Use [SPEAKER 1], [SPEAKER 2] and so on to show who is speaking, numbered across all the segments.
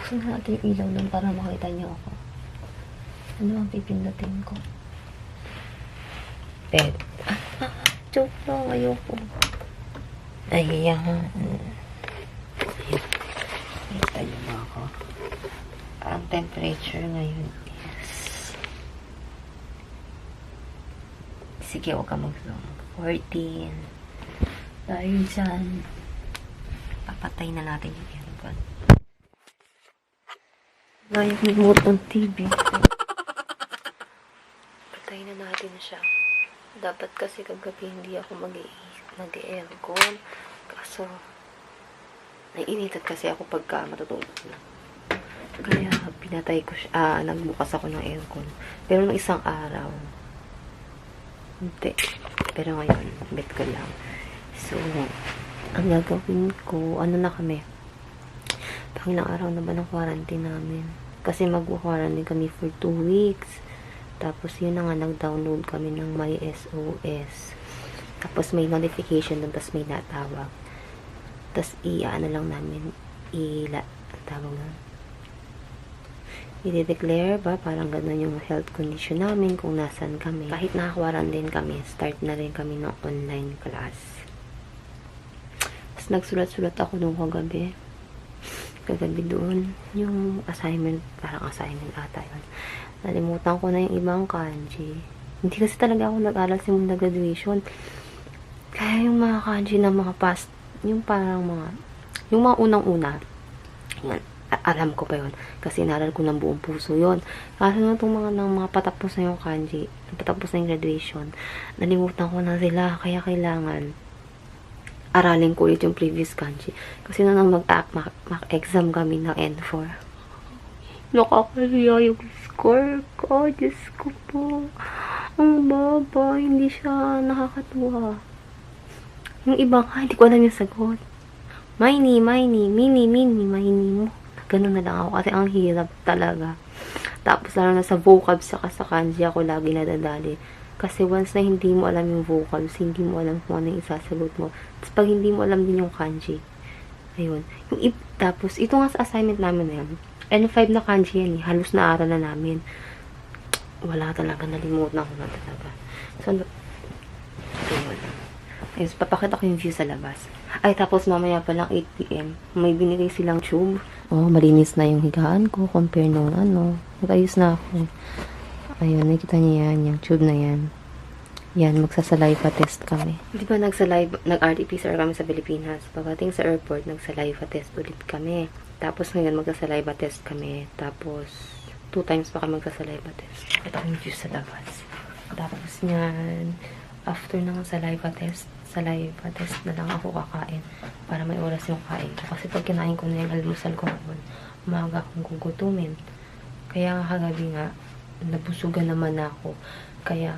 [SPEAKER 1] Buksan natin yung ilaw doon para makita niyo ako. Ano ang pipindutin ko? Bed. Joke lang. Ayoko. Ayan. Kita niyo ba ako? Ang temperature ngayon is... Sige, huwag ka mag-zoom. 14. Dahil dyan, papatay na natin yung aircon. Ngayon, remote ng TV. Patay na natin siya. Dapat kasi kagabi hindi ako mag-aircon. Kaso, naiinitan kasi ako pagka matutulog na. Kaya, pinatay ko siya. Nagbukas ako ng aircon. Pero nung isang araw, hindi. Pero ngayon, bet ko lang. So, ang gagawin ko, ano na kami? Pangilang araw na ba ng quarantine namin? Kasi mag-quarantine kami for 2 weeks. Tapos, yun na nga, nag-download kami ng My SOS. Tapos, may notification doon, tapos may natawag. Tapos, ano lang namin, tawag na, i-declare ba, parang gano'n yung health condition namin kung nasan kami. Kahit naka-quarantine kami, start na rin kami ng online class. Tapos nagsulat-sulat ako nung kagabi. Kagabi doon, yung assignment, parang assignment ata yun. Nalimutan ko na yung ibang kanji. Hindi kasi talaga ako nag-aral simula graduation. Kaya yung mga kanji na mga past, yung parang yung mga unang-una, yan, alam ko pa yun. Kasi inaral ko ng buong puso yun. Kasi na itong mga patapos na yung kanji, patapos na yung graduation, nalimutan ko na sila. Kaya kailangan aralin ko ulit yung previous kanji. Kasi na nang mag-exam kami ng N4. Nakakaliya yung score ko. Diyos ko po. Ang baba. Hindi siya nakakatuwa. Yung iba nga, hindi ko alam yung sagot. Mini mo. Ganun na lang ako kasi ang hirap talaga. Tapos lalo na sa vocabs saka sa kanji ako lagi nadadali. Kasi once na hindi mo alam yung vocabs, hindi mo alam kung ano yung isasagot mo. Tapos pag hindi mo alam din yung kanji, ayun. Tapos ito nga sa assignment namin na yan, N5 na kanji yan eh. Halos naaral na namin. Wala talaga, nalimutan ako na talaga. So, ayun. Ayun, so, papakita ko yung view sa labas. Ay, tapos mamaya palang 8 PM, may binigay silang tube. Oh, malinis na yung higaan ko compare nung nag-ayos na ako. Ayun, nakita niyo yan, yung tube na yan. Yan, magsasaliva test kami. Di ba nag-RT-PCR kami sa Pilipinas. Pagdating sa airport, nagsaliva test ulit kami. Tapos ngayon, magsasaliva test kami. Tapos, 2 times pa kami magsasaliva test. Ito yung view sa labas. Tapos yan, after ng saliva test na lang ako kakain para may oras yung kain ko. Kasi pag kinain ko na yung almusal ko ngayon, umaga akong gugutumin. Kaya nga kagabi nga, nabusugan naman ako. Kaya,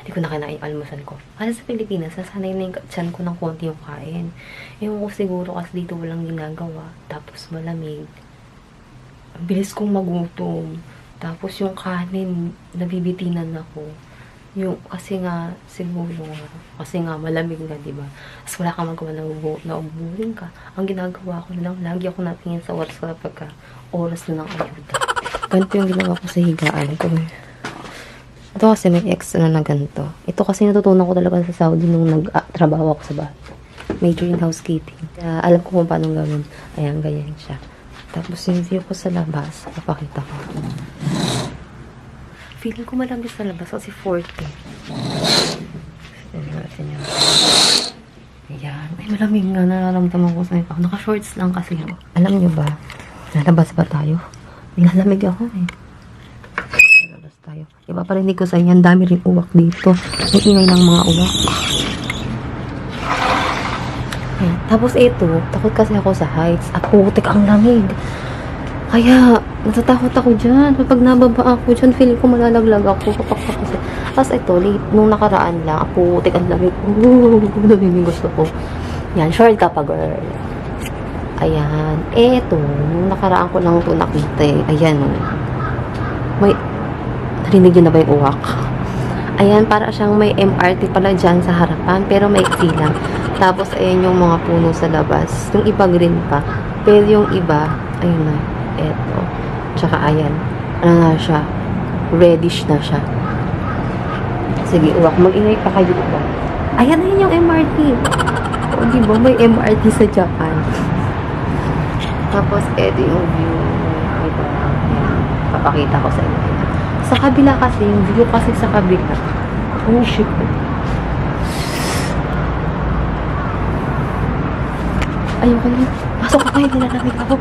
[SPEAKER 1] hindi ko na kinain yung almusal ko. Kasi sa Pilipinas, nasanay na yung tiyan ko ng konti yung kain. Ewan ko siguro kasi dito walang ginagawa. Tapos malamig. Ang bilis kong magutom. Tapos yung kanin, nabibitinan ako. Yung, kasi nga, siguro, kasi nga, malamig nga, diba? Tapos wala ka magawa naubuhin ka. Ang ginagawa ko na lang, lagi ako natingin sa oras ko kapag oras na ng ayuda. Ganito yung ginawa ko sa higaan ko. Ito kasi may extra na ganito. Ito kasi natutunan ko talaga sa Saudi nung nag-trabaho ako sa bahay. Major in housekeeping. Alam ko kung paano gawin. Ayan, ganyan siya. Tapos yung view ko sa labas, papakita ko. Feeling ko malamig sa labas kasi 40. Ayan. Ay, malamig nga. Nararamdaman ko sa ako. Naka-shorts lang kasi ako. Alam nyo ba? Nalabas ba tayo? Nilalamig ako eh. Nalabas tayo. Iba pa rin ko sa inyo. Ang dami rin uwak dito. May ingay ng mga uwak. Ayan. Tapos ito, takot kasi ako sa heights. Putik ang lamig. Kaya, natatakot ako dyan. Pag nababa ako dyan, feeling ko malalaglag ako. Kapakpak kasi. Tapos ito, nung nakaraan lang, putik ang lamig. Naging gusto ko. Yan, short ka pa, girl. Ayan. Eto, nung nakaraan ko lang ito nakita eh. Ayan, may, narinig yun na ba yung uwak? Ayan, para siyang may MRT pala dyan sa harapan, pero may iksi lang. Tapos, ayan yung mga puno sa labas. Yung iba green pa. Pero yung iba, ayun na. Eto. Tsaka ayan. Ano na siya? Reddish na siya. Sige, uwak. Mag-ingay pa kayo ba? Ayan na yun yung MRT. O, diba? May MRT sa Japan. Tapos, eto yung view. Ito na. Ayan. Papakita ko sa inyo. Sa kabila kasi, yung view kasi sa kabila. Oh, shit. Ayoko na. Pasok ako, hindi nalamig ako.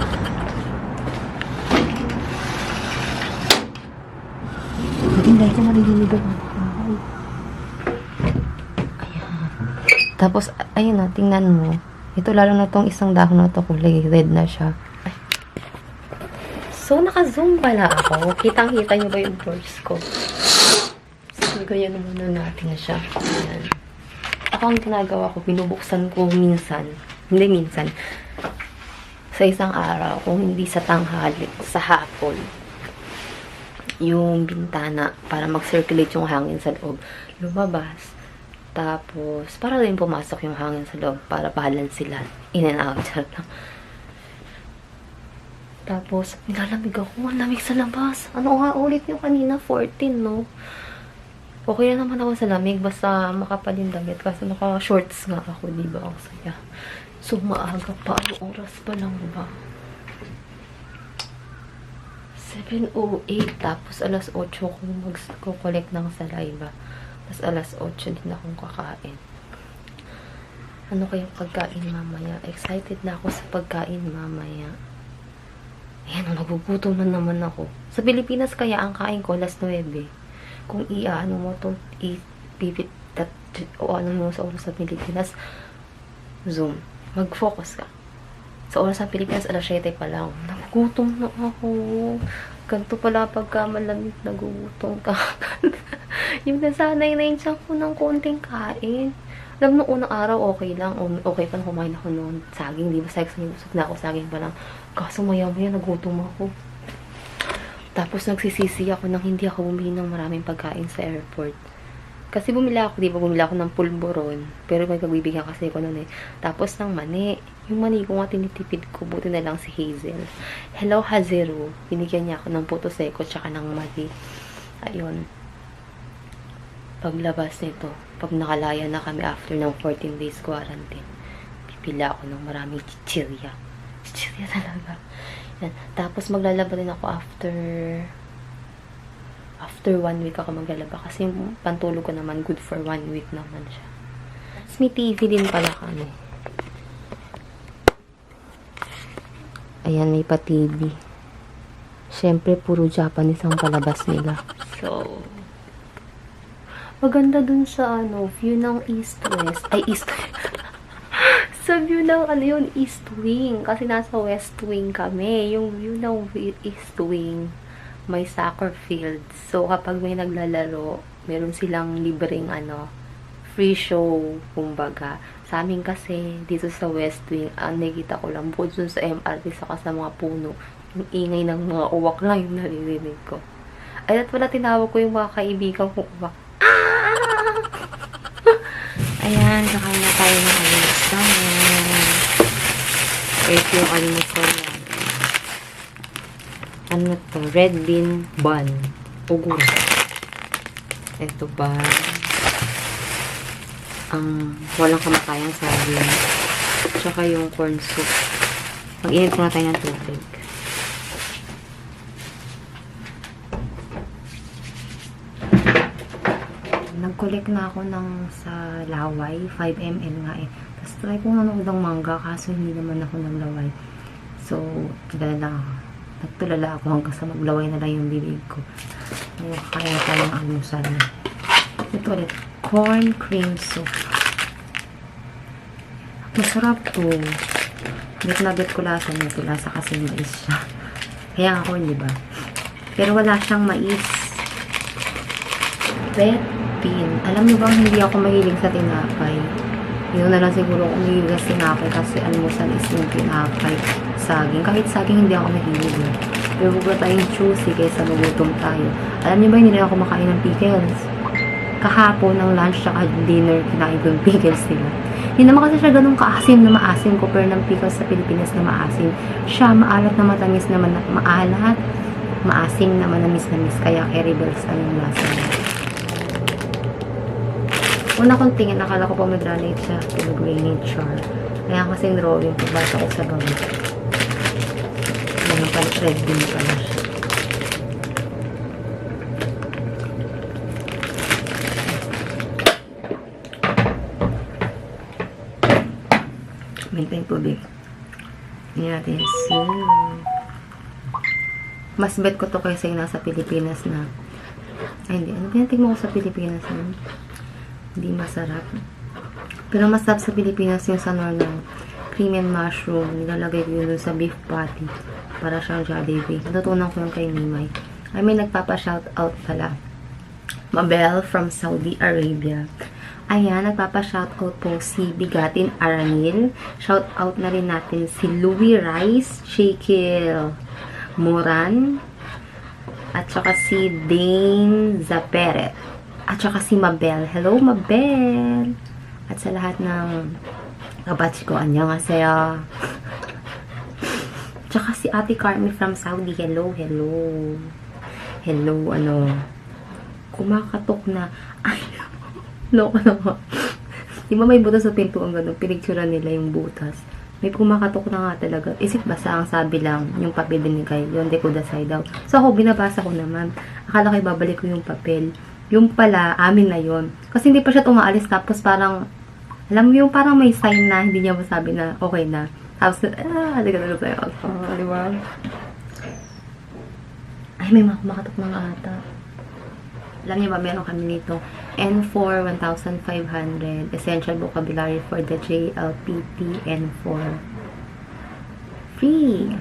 [SPEAKER 1] Hindi ko maririnig ang ay. Ayan. Tapos, ayun na, tingnan mo. Ito, lalo na tong isang dahon na to, kulay red na siya. Ay. So, naka-zoom pala ako. Kitang-kita nyo ba yung pores ko? So, ganyan naman natin na siya. Ayan. Ako ang ginagawa ko, binubuksan ko minsan. Hindi minsan. Sa isang araw, kung hindi sa tanghali, sa hapon. Yung bintana para mag-circulate yung hangin sa loob. Lumabas. Tapos, para rin pumasok yung hangin sa loob para balance sila. In and out. Tapos, nilalamig ako. Ang lamig sa labas. Ano nga ulit yung kanina? 14, no? Okay na naman ako sa lamig. Basta makapal yung damit. Kasi naka-shorts nga ako, diba? Ang saya. So, maaga pa. Ano oras pa lang ba? 7:08. Tapos, alas 8 ko mag-collect ng saliva. Tapos, alas 8 din akong kakain. Ano kayong pagkain mamaya? Excited na ako sa pagkain mamaya. Ayan, nagugutom na naman ako. Sa Pilipinas kaya, ang kain ko, alas 9. Kung ano mo to, ipipit, o ano mo sa oras sa Pilipinas, Zoom. Mag-focus ka. Sa oras sa Pilipinas, alas 7 pa lang. Nagugutom na ako. Ganito pala pagka malamig, nagugutom ka. Yung nasanay na yun siya ko ng konting kain. Alam mo, unang araw, okay lang. Okay pa na kumain ako noon. Saging, di ba? Usok na ako, saging pa lang. Kaso maya-maya, nagutom ako. Tapos nagsisisi ako nang hindi ako bumili ng maraming pagkain sa airport. Kasi bumili ako, di ba? Bumili ako ng pulburon. Pero may pagbibigyan kasi ako noon eh. Tapos ng mani. Yung mani ko nga tinitipid ko. Buti na lang si Hazel. Hello, Hazero. Binigyan niya ako ng puto seko tsaka ng mani. Ayun. Paglabas nito, pag nakalaya na kami after ng 14 days quarantine, pipila ako ng maraming chichirya. Chichirya talaga. Yan. Tapos maglalaba din ako after 1 week ako maglalaba. Kasi yung pantulog ko naman, good for 1 week naman siya. Tapos may TV din pala kami. Ayan, may pa TV. Siyempre, puro Japanese ang palabas nila. So, maganda dun sa view ng east-west. Ay, east sa view ng east wing. Kasi nasa west wing kami. Yung view ng east wing, may soccer field. So, kapag may naglalaro, meron silang libreng free show, kumbaga. Sa amin kasi, dito sa west wing, ang nakita ko lang, bukod dun sa MRT, saka sa mga puno, yung ingay ng mga uwak lang yung naririnig ko. Ay, at wala tinawag ko yung mga kaibigan kong uwak. Ayan, kakain na tayo ng alimusan. Ito yung alimusan natin. Ano to? Red bean bun. Ugo. Ito ba? Ang walang kamakayang saging. Tsaka yung corn soup. Mag-init muna tayo ng tubig. Nag-collect na ako sa laway. 5 ml nga eh. Tapos try ko nanood ng manga kaso hindi naman ako naglaway. So, nagtulala ako hanggang sa maglaway na lang yung bibig ko. Kaya tayo ng almusal na. Ito ulit. Corn cream soup. Masarap to. Get na get ko lasa nito. Lasa kasi mais siya. Kaya ako, di ba? Pero wala siyang mais. Red bean. Alam mo bang hindi ako mahilig sa tinapay? Yun na lang siguro kung mahilig sa tinapay kasi almusal is yung tinapay. Saging. Kahit saging hindi ako mahilig. Pero huwag na tayong choosy kaysa magutom tayo. Alam niyo ba hindi na ako makain ng pickles? Kahapon ng lunch at dinner kinain ko yung pickles nila. Hindi naman kasi siya ganun kaasim na maasim compare ng pickles sa Pilipinas na maasim. Siya maalat na matamis naman na maalat. Maasim na manamis-namis. Kaya Kerry Bells ang yung lasa niya. Una kong tingin, nakala ko pomegranate siya. Pomegranate char. Kaya kasing drawing, pagbasa ko sa bawang. Ano pala, red bean pala siya. May tayong tubig. Hindi natin. Mas bet ko to kaysa yung nasa Pilipinas na. Ay, hindi. Ano pinatigmo ko sa Pilipinas na? Hindi masarap. Pero masarap sa Pilipinas yung sa normal. Cream and mushroom. Nilalagay ko yun sa beef patty. Para siyang Jollibee. Natutunan ko yung kay Nimay. Ay, may nagpapa-shoutout pala. Mabel from Saudi Arabia. Ayan, nagpapa-shoutout po si Bigatin Aranil. Shoutout na rin natin si Louie Rice, Shakil Moran, at saka si Dane Zaperet, at saka si Mabel. Hello, Mabel! At sa lahat ng kabatch ko, annyeonghaseyo. Tsaka si Ate Carmi from Saudi. Hello, hello. Hello, ano. Kumakatok na. Ay, loko na nga. Di ba may butas sa pintuan gano'n? Pinicturean nila yung butas. May kumakatok na nga talaga. Isip basa ang sabi lang, yung papel din ni Kay. Yung dekudasay daw. So ako, binabasa ko naman. Akala ko ibabalik ko yung papel. Yung pala, amin na yon. Kasi hindi pa siya tumaalis. Tapos parang, alam mo yung parang may sign na hindi niya masabi na okay na. Tapos, halika na sa'yo. Di ba? Ay, may kumakatok na nga ata. Alam niyo ba, meron kami nito. N4 1,500. Essential vocabulary for the JLPT N4. Free.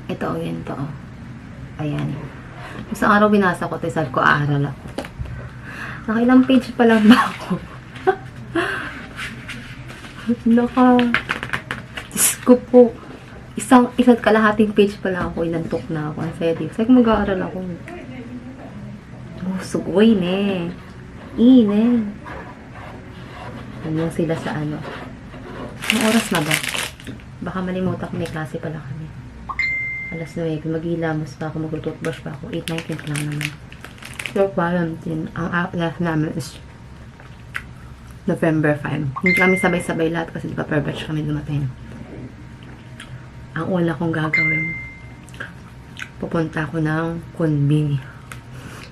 [SPEAKER 1] Ito, yun to. Ayan. Isang araw binasa ko, sabi ko, aaral ako. Nakailang page pa lang ba ako? Diyos ko po. Isa't kalahating page pa lang ako. Inantok na ako. Ang saya dito. Sabi ko, mag-aaral ako. Oh, sugoy ne. Ine. Hanggang sila sa ano. Anong oras na ba? Baka malimutan ko, may klase pala kami. Alas 9. Maghilamos pa ako, mag-toothbrush pa ako. 8:19 lang naman. So, quarantine. Ang last namin is November 5. Hindi kami sabay-sabay lahat kasi di ba per batch kami dumating. Ang una kong gagawin, pupunta ako ng Konbini.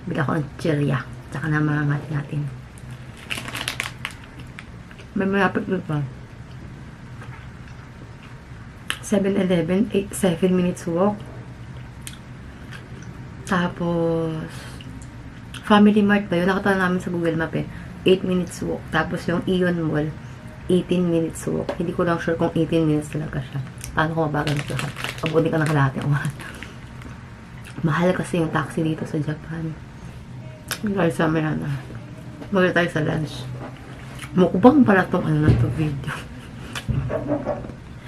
[SPEAKER 1] Bila ko ng chirya. Tsaka na mangangat natin. May malapit na pa. 7-Eleven, 7 minutes walk. Tapos, Family Mart ba yun? Nakatawa namin sa Google Map eh. 8 minutes walk. Tapos yung Ion Mall, 18 minutes walk. Hindi ko lang sure kung 18 minutes talaga siya. Paano ko mabagal na lahat? Pag-uli ka ng kalahati. Mahal kasi yung taxi dito sa Japan. Guys, sa may ano. Magli tayo sa lunch. Mukbang pala itong ano na ito video.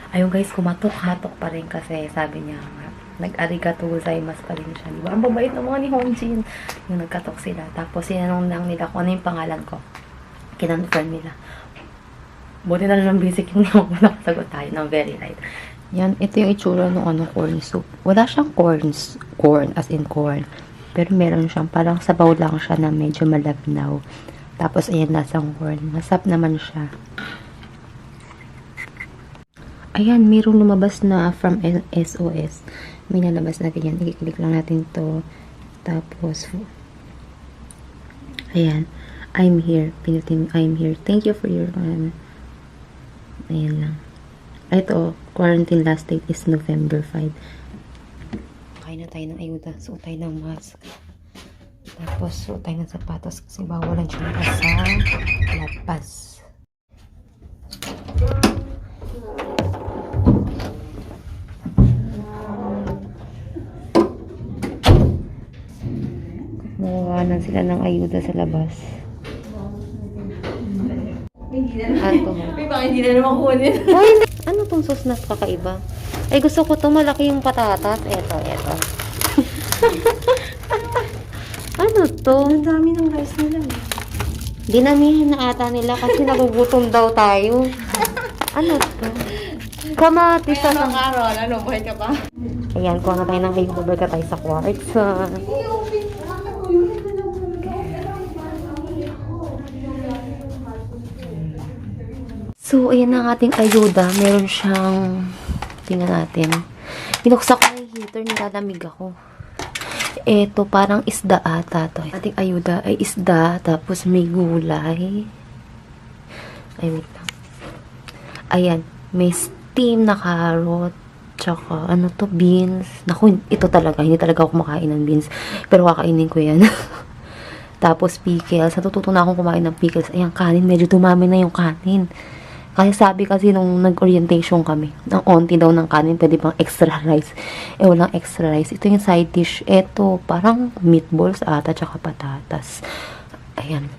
[SPEAKER 1] Ayun guys, kumatok-hatok pa rin kasi sabi niya nag-arigato gozaimasu pa rin siya. Diba? Ang babait ng mga ni Honjin. Yung nagkatok sila. Tapos sinanong lang nila kung ano yung pangalan ko. Kinonfirm nila. Buti na lang basic yung nakasagot tayo ng very light. Yan, ito yung itsura ng ano, corn soup. Wala siyang corn as in corn. Pero meron siyang parang sabaw lang siya na medyo malabnaw. Tapos ayan, lasang corn. Masarap naman siya. Ayan, mayroong lumabas na from SOS. May nalabas natin yan. I-click lang natin to. Tapos, ayan. I'm here. Pinutin I'm here. Thank you for your ayan lang. Ito, quarantine last date is November 5. Kain na tayo ng ayuda. Suot tayo ng mask. Tapos, suot tayo ng sapatos kasi bawal ang chinilas sa lapas. Nawawanan sila ng ayuda sa labas. Ato.
[SPEAKER 2] May baka hindi na naman kunin.
[SPEAKER 1] Ay, ano tong sauce na kakaiba? Ay, gusto ko to malaki yung patatas. Eto. Ano to?
[SPEAKER 2] Ang dami ng rice nila.
[SPEAKER 1] Dinamihan na ata nila kasi nagugutom daw tayo. Ano to? Kamatis sa...
[SPEAKER 2] Ano ka, Ron? Ano, buhay ka pa?
[SPEAKER 1] Ayan, kuha na tayo ng cake. Babalik tayo sa quartz. So, ayan ang ating ayuda. Meron siyang... Tingnan natin. Binuksan ko yung heater, nilalamig ako. Eto, parang isda ata to. Ating ayuda ay isda, tapos may gulay. Ay, wait lang. Ayan, may steam na carrot. Tsaka, ano to, beans. Naku, ito talaga. Hindi talaga ako kumakain ng beans. Pero kakainin ko yan. Tapos, pickles. Natututo na akong kumain ng pickles. Ayan, kanin. Medyo dumami na yung kanin. Kasi sabi kasi nung nag-orientation kami, ang onti daw ng kanin, pwede pang extra rice. Eh, walang extra rice. Ito yung side dish. Ito, parang meatballs ata, tsaka patatas. Ayan.